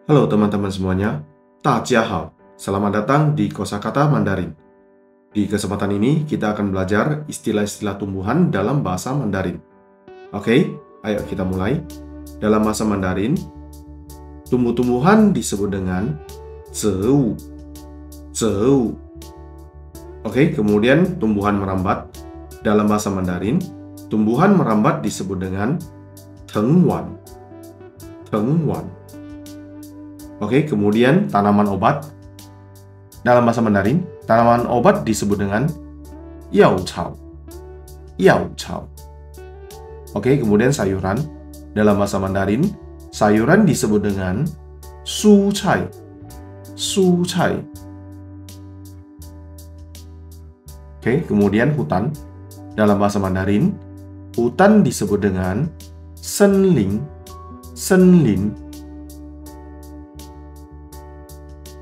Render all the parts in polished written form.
Halo teman-teman semuanya, 大家好, selamat datang di Kosakata Mandarin. Di kesempatan ini kita akan belajar istilah-istilah tumbuhan dalam bahasa Mandarin. Oke, ayo kita mulai. Dalam bahasa Mandarin, tumbuh-tumbuhan disebut dengan zeu. Zeu. Oke, kemudian tumbuhan merambat. Dalam bahasa Mandarin, tumbuhan merambat disebut dengan tengwan. Tengwan. Oke, kemudian tanaman obat. Dalam bahasa Mandarin, tanaman obat disebut dengan yao cao. Yao cao. Oke, kemudian sayuran. Dalam bahasa Mandarin, sayuran disebut dengan su cai. Su cai. Oke, kemudian hutan. Dalam bahasa Mandarin, hutan disebut dengan senlin. Senlin.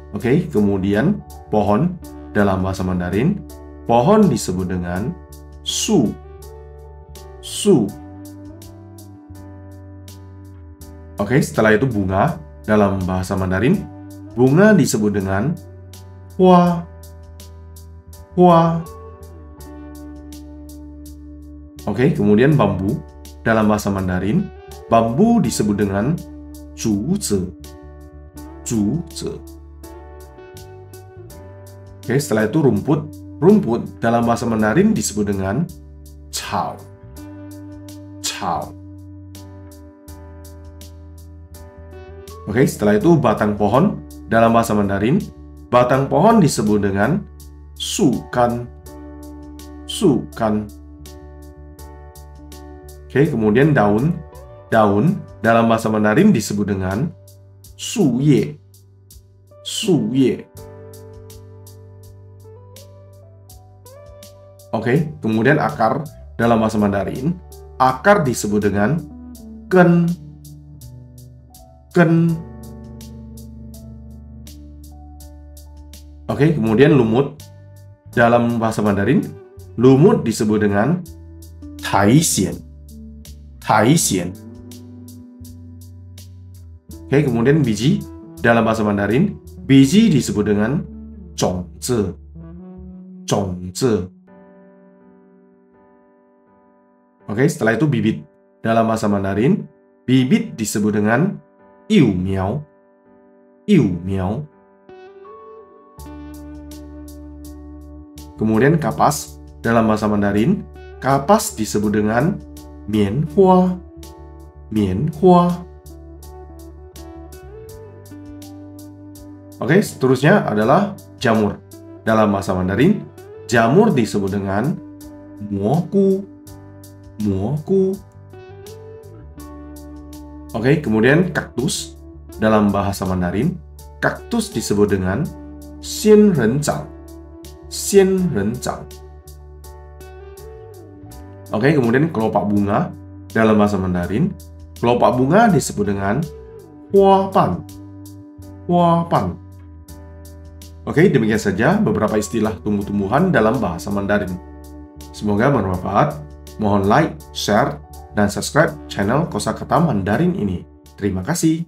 Oke, kemudian pohon. Dalam bahasa Mandarin, pohon disebut dengan su. Su. Oke, setelah itu bunga. Dalam bahasa Mandarin, bunga disebut dengan hua. Hua. Oke, kemudian bambu. Dalam bahasa Mandarin, bambu disebut dengan zhuzi. Zhuzi. Oke, setelah itu rumput. Rumput dalam bahasa Mandarin disebut dengan cao. Cao. Oke, setelah itu batang pohon. Dalam bahasa Mandarin, batang pohon disebut dengan sukan. Sukan. Oke, kemudian daun. Daun dalam bahasa Mandarin disebut dengan suye. Suye. Oke, kemudian akar. Dalam bahasa Mandarin, akar disebut dengan ken. Ken. Oke, kemudian lumut. Dalam bahasa Mandarin, lumut disebut dengan taixian. Taixian. Oke, kemudian biji. Dalam bahasa Mandarin, biji disebut dengan zhongzi. Zhongzi. Oke, setelah itu bibit. Dalam bahasa Mandarin, bibit disebut dengan you miao. You miao. Kemudian kapas. Dalam bahasa Mandarin, kapas disebut dengan mian hua. Mian hua. Oke, seterusnya adalah jamur. Dalam bahasa Mandarin, jamur disebut dengan muogu. Muogu. Oke, kemudian kaktus. Dalam bahasa Mandarin, kaktus disebut dengan xianrencang. Xianrencang. Oke, kemudian kelopak bunga. Dalam bahasa Mandarin, kelopak bunga disebut dengan huapan. Huapan. Oke, demikian saja beberapa istilah tumbuh-tumbuhan dalam bahasa Mandarin. Semoga bermanfaat. Mohon like, share, dan subscribe channel Kosakata Mandarin ini. Terima kasih.